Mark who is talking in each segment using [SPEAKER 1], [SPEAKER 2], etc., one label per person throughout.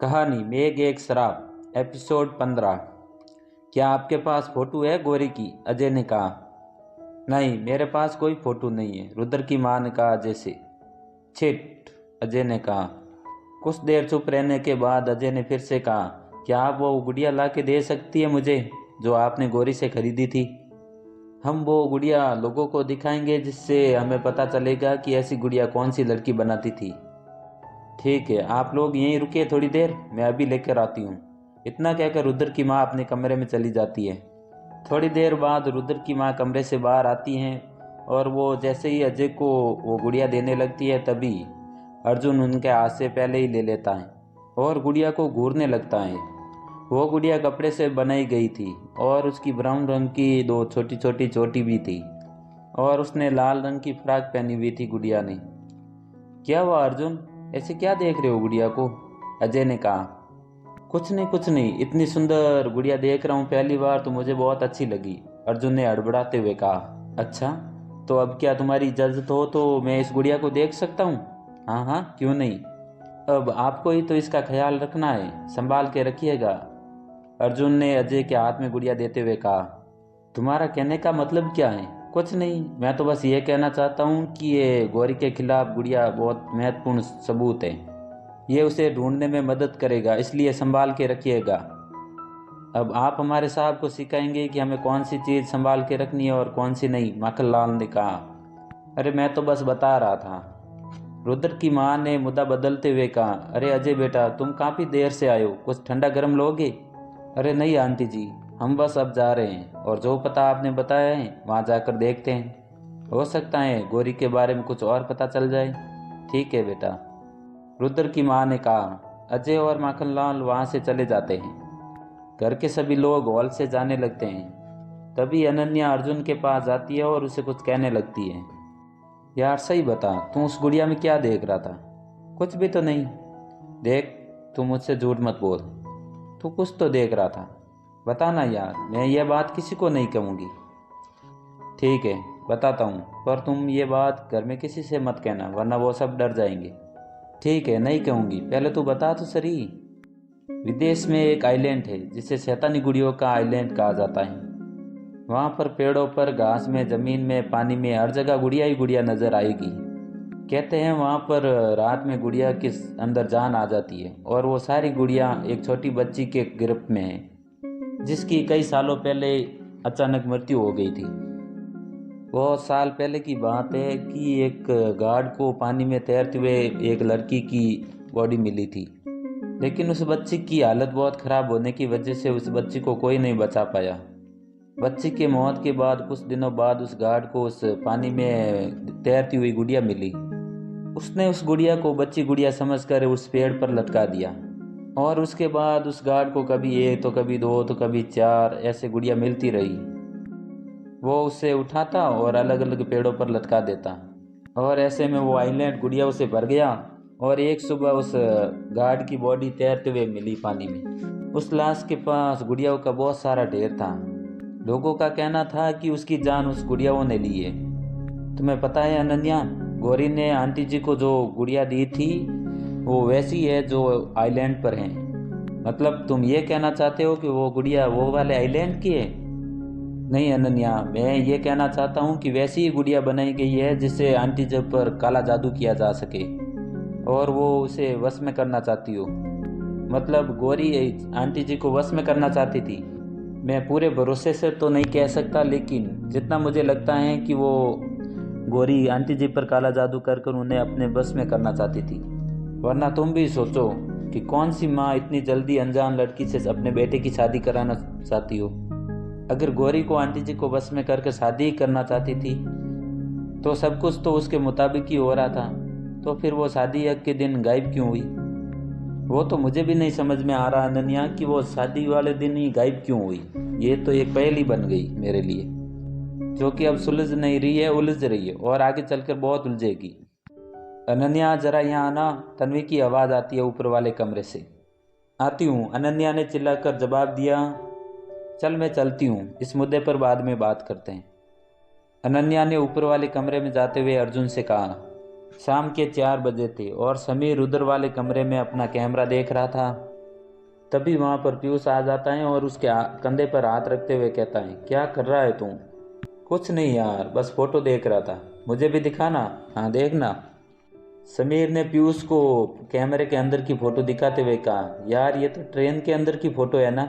[SPEAKER 1] कहानी मेघ एक शराब एपिसोड 15। क्या आपके पास फोटो है गौरी की? अजय ने कहा। नहीं, मेरे पास कोई फोटो नहीं है, रुद्र की मां ने कहा अजय से। छिट, अजय ने कहा। कुछ देर चुप रहने के बाद अजय ने फिर से कहा, क्या आप वो गुड़िया ला के दे सकती है मुझे जो आपने गौरी से खरीदी थी? हम वो गुड़िया लोगों को दिखाएंगे जिससे हमें पता चलेगा कि ऐसी गुड़िया कौन सी लड़की बनाती थी। ठीक है, आप लोग यहीं रुकिए थोड़ी देर, मैं अभी लेकर आती हूँ। इतना कहकर रुद्र की माँ अपने कमरे में चली जाती है। थोड़ी देर बाद रुद्र की माँ कमरे से बाहर आती हैं और वो जैसे ही अजय को वो गुड़िया देने लगती है तभी अर्जुन उनके हाथ से पहले ही ले लेता है और गुड़िया को घूरने लगता है। वो गुड़िया कपड़े से बनाई गई थी और उसकी ब्राउन रंग की दो छोटी छोटी चोटी भी थी और उसने लाल रंग की फ्रॉक पहनी हुई थी गुड़िया ने। क्या हुआ अर्जुन, ऐसे क्या देख रहे हो गुड़िया को? अजय ने कहा। कुछ नहीं कुछ नहीं, इतनी सुंदर गुड़िया देख रहा हूँ पहली बार तो मुझे बहुत अच्छी लगी, अर्जुन ने हड़बड़ाते हुए कहा। अच्छा, तो अब क्या तुम्हारी इजाज़त हो तो मैं इस गुड़िया को देख सकता हूँ? हाँ हाँ, क्यों नहीं। अब आपको ही तो इसका ख्याल रखना है, संभाल के रखिएगा, अर्जुन ने अजय के हाथ में गुड़िया देते हुए कहा। तुम्हारा कहने का मतलब क्या है? कुछ नहीं, मैं तो बस ये कहना चाहता हूँ कि ये गौरी के खिलाफ गुड़िया बहुत महत्वपूर्ण सबूत है। ये उसे ढूंढने में मदद करेगा, इसलिए संभाल के रखिएगा। अब आप हमारे साहब को सिखाएंगे कि हमें कौन सी चीज़ संभाल के रखनी है और कौन सी नहीं, माखनलाल ने कहा। अरे मैं तो बस बता रहा था, रुद्र की माँ ने मुद्दा बदलते हुए कहा। अरे अजय बेटा, तुम काफ़ी देर से आए हो, कुछ ठंडा गर्म लोगे? अरे नहीं आंटी जी, हम बस अब जा रहे हैं और जो पता आपने बताया है वहाँ जाकर देखते हैं, हो सकता है गौरी के बारे में कुछ और पता चल जाए। ठीक है बेटा, रुद्र की माँ ने कहा। अजय और माखनलाल वहाँ से चले जाते हैं। घर के सभी लोग हॉल से जाने लगते हैं। तभी अनन्या अर्जुन के पास जाती है और उसे कुछ कहने लगती है। यार सही बता, तू उस गुड़िया में क्या देख रहा था? कुछ भी तो नहीं। देख, तू मुझसे झूठ मत बोल, तू कुछ तो देख रहा था, बताना यार, मैं ये बात किसी को नहीं कहूँगी। ठीक है, बताता हूँ, पर तुम ये बात घर में किसी से मत कहना वरना वो सब डर जाएंगे। ठीक है, नहीं कहूँगी, पहले तू बता तो सही। विदेश में एक आइलैंड है जिसे शैतानी गुड़ियों का आइलैंड कहा जाता है। वहाँ पर पेड़ों पर, घास में, जमीन में, पानी में, हर जगह गुड़िया ही गुड़िया नजर आएगी। कहते हैं वहाँ पर रात में गुड़िया के अंदर जान आ जाती है और वो सारी गुड़िया एक छोटी बच्ची के गिरफ्त में है जिसकी कई सालों पहले अचानक मृत्यु हो गई थी। बहुत साल पहले की बात है कि एक गार्ड को पानी में तैरते हुए एक लड़की की बॉडी मिली थी, लेकिन उस बच्ची की हालत बहुत ख़राब होने की वजह से उस बच्ची को कोई नहीं बचा पाया। बच्ची के मौत के बाद कुछ दिनों बाद उस गार्ड को उस पानी में तैरती हुई गुड़िया मिली। उसने उस गुड़िया को बच्ची गुड़िया समझकर उस पेड़ पर लटका दिया और उसके बाद उस गार्ड को कभी एक तो कभी दो तो कभी चार ऐसे गुड़िया मिलती रही। वो उसे उठाता और अलग अलग पेड़ों पर लटका देता और ऐसे में वो आइलैंड गुड़िया उसे भर गया और एक सुबह उस गार्ड की बॉडी तैरते हुए मिली पानी में। उस लाश के पास गुड़ियाओं का बहुत सारा ढेर था। लोगों का कहना था कि उसकी जान उस गुड़ियाओं ने ली है। तुम्हें पता है अनन्या, गौरी ने आंटी जी को जो गुड़िया दी थी वो वैसी है जो आइलैंड पर है। मतलब तुम ये कहना चाहते हो कि वो गुड़िया वो वाले आइलैंड की है? नहीं अनन्या, मैं ये कहना चाहता हूँ कि वैसी ही गुड़िया बनाई गई है जिससे आंटी जी पर काला जादू किया जा सके और वो उसे वश में करना चाहती हो। मतलब गौरी आंटी जी को वश में करना चाहती थी। मैं पूरे भरोसे से तो नहीं कह सकता, लेकिन जितना मुझे लगता है कि वो गौरी आंटी जी पर काला जादू कर कर उन्हें अपने बस में करना चाहती थी। वरना तुम भी सोचो कि कौन सी माँ इतनी जल्दी अनजान लड़की से अपने बेटे की शादी कराना चाहती हो। अगर गौरी को आंटी जी को बस में करके शादी ही करना चाहती थी तो सब कुछ तो उसके मुताबिक ही हो रहा था, तो फिर वो शादी के दिन गायब क्यों हुई? वो तो मुझे भी नहीं समझ में आ रहा अनन्या कि वो शादी वाले दिन ही गायब क्यों हुई। ये तो एक पहेली बन गई मेरे लिए, जो कि अब सुलझ नहीं रही है, उलझ रही है और आगे चलकर बहुत उलझेगी। अनन्या जरा यहाँ आना, तन्वी की आवाज़ आती है ऊपर वाले कमरे से। आती हूँ, अनन्या ने चिल्लाकर जवाब दिया। चल मैं चलती हूँ, इस मुद्दे पर बाद में बात करते हैं, अनन्या ने ऊपर वाले कमरे में जाते हुए अर्जुन से कहा। शाम के 4 बजे थे और समीर रुद्र वाले कमरे में अपना कैमरा देख रहा था। तभी वहाँ पर पीयूष आ जाता है और उसके कंधे पर हाथ रखते हुए कहता है, क्या कर रहा है तू? कुछ नहीं यार, बस फोटो देख रहा था। मुझे भी दिखाना। हाँ देखना। समीर ने पीयूष को कैमरे के अंदर की फ़ोटो दिखाते हुए कहा, यार ये तो ट्रेन के अंदर की फ़ोटो है ना,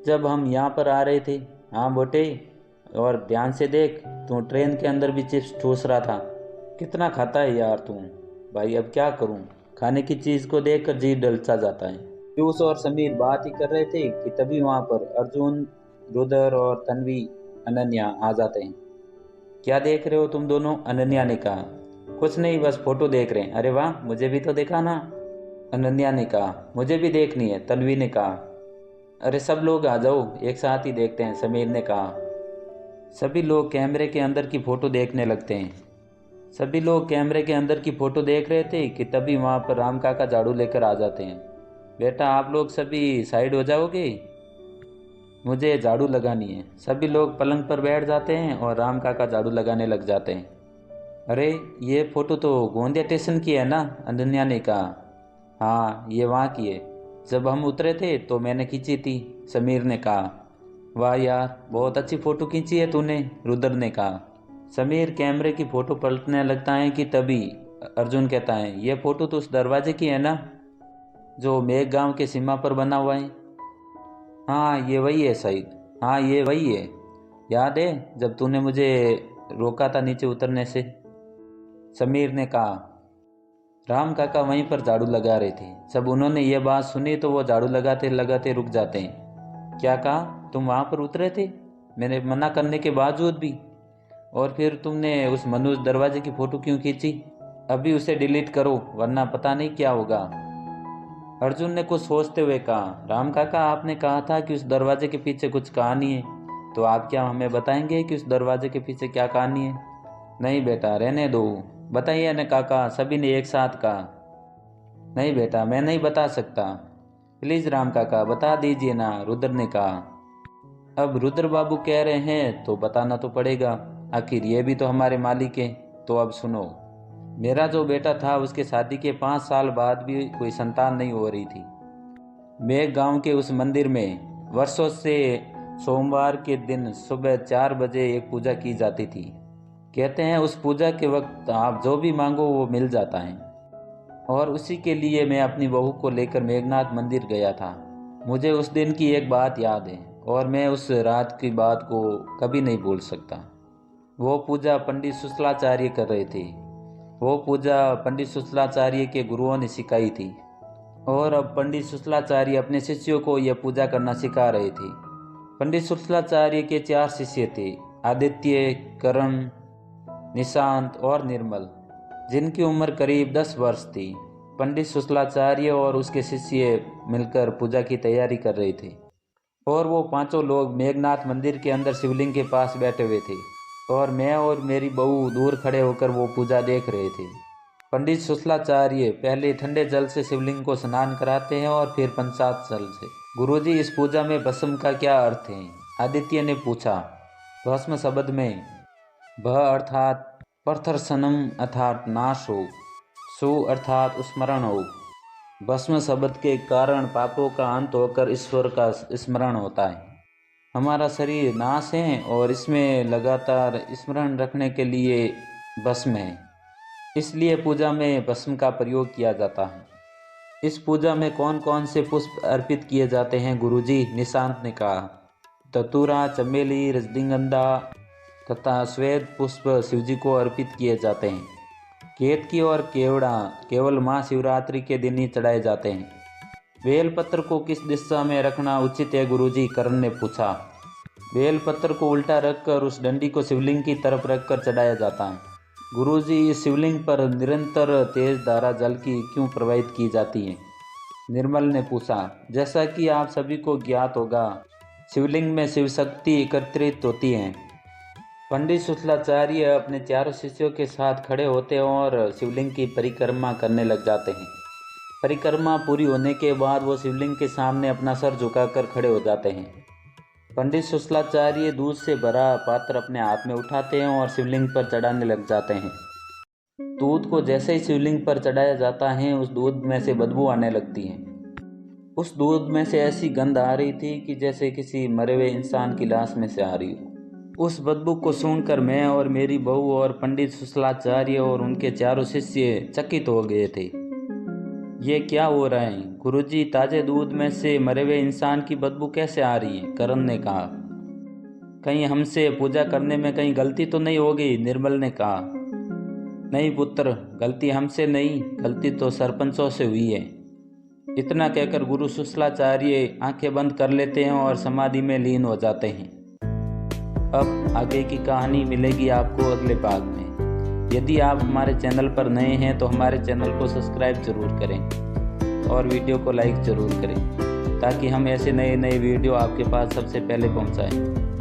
[SPEAKER 1] जब हम यहाँ पर आ रहे थे। हाँ बेटे, और ध्यान से देख, तू ट्रेन के अंदर भी चिप्स ठूस रहा था। कितना खाता है यार तू? भाई अब क्या करूँ, खाने की चीज़ को देखकर जी डलसा जाता है। पीयूष और समीर बात ही कर रहे थे कि तभी वहाँ पर अर्जुन, रुद्र और तन्वी, अनन्या आ जाते हैं। क्या देख रहे हो तुम दोनों? अनन्या ने कहा। कुछ नहीं, बस फोटो देख रहे हैं। अरे वाह, मुझे भी तो दिखाना। अनन्या ने कहा। मुझे भी देखनी है, तन्वी ने कहा। अरे सब लोग आ जाओ, एक साथ ही देखते हैं, समीर ने कहा। सभी लोग कैमरे के अंदर की फ़ोटो देखने लगते हैं। सभी लोग कैमरे के अंदर की फ़ोटो देख रहे थे कि तभी वहाँ पर राम काका झाड़ू लेकर आ जाते हैं। बेटा आप लोग सभी साइड हो जाओगे, मुझे झाड़ू लगानी है। सभी लोग पलंग पर बैठ जाते हैं और राम काका झाड़ू लगाने लग जाते हैं। अरे ये फ़ोटो तो गोंदिया स्टेशन की है ना? अनन्या ने कहा। हाँ ये वहाँ की है, जब हम उतरे थे तो मैंने खींची थी, समीर ने कहा। वाह यार, बहुत अच्छी फ़ोटो खींची है तूने, रुद्र ने कहा। समीर कैमरे की फ़ोटो पलटने लगता है कि तभी अर्जुन कहता है, ये फ़ोटो तो उस दरवाजे की है ना, जो मेघ गांव के सीमा पर बना हुआ है। हाँ ये वही है शायद। हाँ ये वही है, याद है जब तूने मुझे रोका था नीचे उतरने से? समीर ने कहा। राम काका वहीं पर झाड़ू लगा रहे थे। जब उन्होंने ये बात सुनी तो वो झाड़ू लगाते लगाते रुक जाते हैं। क्या कहा? तुम वहाँ पर उतरे थे मैंने मना करने के बावजूद भी? और फिर तुमने उस मनुष्य दरवाजे की फ़ोटो क्यों खींची? अभी उसे डिलीट करो वरना पता नहीं क्या होगा। अर्जुन ने कुछ सोचते हुए कहा, राम काका आपने कहा था कि उस दरवाजे के पीछे कुछ कहानी है, तो आप क्या हमें बताएंगे कि उस दरवाजे के पीछे क्या कहानी है? नहीं बेटा रहने दो, बताइए न काका, सभी ने एक साथ कहा। नहीं बेटा मैं नहीं बता सकता, प्लीज़ राम काका बता दीजिए ना, रुद्र ने कहा। अब रुद्र बाबू कह रहे हैं तो बताना तो पड़ेगा, आखिर ये भी तो हमारे मालिक हैं। तो अब सुनो, मेरा जो बेटा था उसके शादी के 5 साल बाद भी कोई संतान नहीं हो रही थी। मेघ गांव के उस मंदिर में वर्षों से सोमवार के दिन सुबह 4 बजे एक पूजा की जाती थी। कहते हैं उस पूजा के वक्त आप जो भी मांगो वो मिल जाता है। और उसी के लिए मैं अपनी बहू को लेकर मेघनाथ मंदिर गया था। मुझे उस दिन की एक बात याद है और मैं उस रात की बात को कभी नहीं भूल सकता। वो पूजा पंडित सुशलाचार्य कर रहे थे। वो पूजा पंडित सुशलाचार्य के गुरुओं ने सिखाई थी और अब पंडित सुशलाचार्य अपने शिष्यों को यह पूजा करना सिखा रहे थे। पंडित सुशलाचार्य के 4 शिष्य थे, आदित्य, करण, निशांत और निर्मल, जिनकी उम्र करीब 10 वर्ष थी। पंडित सुशलाचार्य और उसके शिष्य मिलकर पूजा की तैयारी कर रहे थे और वो पांचों लोग मेघनाथ मंदिर के अंदर शिवलिंग के पास बैठे हुए थे और मैं और मेरी बहू दूर खड़े होकर वो पूजा देख रहे थे। पंडित सुशलाचार्य पहले ठंडे जल से शिवलिंग को स्नान कराते हैं और फिर पंचामृत जल से। गुरुजी इस पूजा में भस्म का क्या अर्थ है? आदित्य ने पूछा। भस्म शब्द में भ अर्थात प्रथर्सनम अर्थात नाश हो, सु अर्थात स्मरण हो। भस्म शब्द के कारण पापों का अंत होकर ईश्वर का स्मरण होता है। हमारा शरीर नाश है और इसमें लगातार स्मरण रखने के लिए भस्म है, इसलिए पूजा में भस्म का प्रयोग किया जाता है। इस पूजा में कौन कौन से पुष्प अर्पित किए जाते हैं गुरुजी? निशांत ने कहा। धतूरा, चमेली, रजनीगंधा तथा श्वेत पुष्प शिवजी को अर्पित किए जाते हैं। केतकी और केवड़ा केवल महाशिवरात्रि के दिन ही चढ़ाए जाते हैं। बेलपत्र को किस दिशा में रखना उचित है गुरुजी? करण ने पूछा। बेलपत्र को उल्टा रखकर उस डंडी को शिवलिंग की तरफ रखकर चढ़ाया जाता है। गुरुजी इस शिवलिंग पर निरंतर तेज धारा जल की क्यों प्रवाहित की जाती है? निर्मल ने पूछा। जैसा कि आप सभी को ज्ञात होगा, शिवलिंग में शिव शक्ति एकत्रित होती है। पंडित शुक्लाचार्य अपने 4 शिष्यों के साथ खड़े होते हैं और शिवलिंग की परिक्रमा करने लग जाते हैं। परिक्रमा पूरी होने के बाद वो शिवलिंग के सामने अपना सर झुकाकर खड़े हो जाते हैं। पंडित शुक्लाचार्य दूध से भरा पात्र अपने हाथ में उठाते हैं और शिवलिंग पर चढ़ाने लग जाते हैं। दूध को जैसे ही शिवलिंग पर चढ़ाया जाता है उस दूध में से बदबू आने लगती है। उस दूध में से ऐसी गंध आ रही थी कि जैसे किसी मरे हुए इंसान की लाश में से आ रही हो। उस बदबू को सूंघकर मैं और मेरी बहू और पंडित सुसलाचार्य और उनके चारों शिष्य चकित हो गए थे। ये क्या हो रहा है गुरुजी? ताजे दूध में से मरे हुए इंसान की बदबू कैसे आ रही है? करण ने कहा। कहीं हमसे पूजा करने में कहीं गलती तो नहीं हो गई? निर्मल ने कहा। नहीं पुत्र, गलती हमसे नहीं, गलती तो सरपंचों से हुई है। इतना कहकर गुरु शुक्लाचार्य आंखें बंद कर लेते हैं और समाधि में लीन हो जाते हैं। अब आगे की कहानी मिलेगी आपको अगले भाग में। यदि आप हमारे चैनल पर नए हैं तो हमारे चैनल को सब्सक्राइब जरूर करें और वीडियो को लाइक ज़रूर करें ताकि हम ऐसे नए नए वीडियो आपके पास सबसे पहले पहुंचाएं।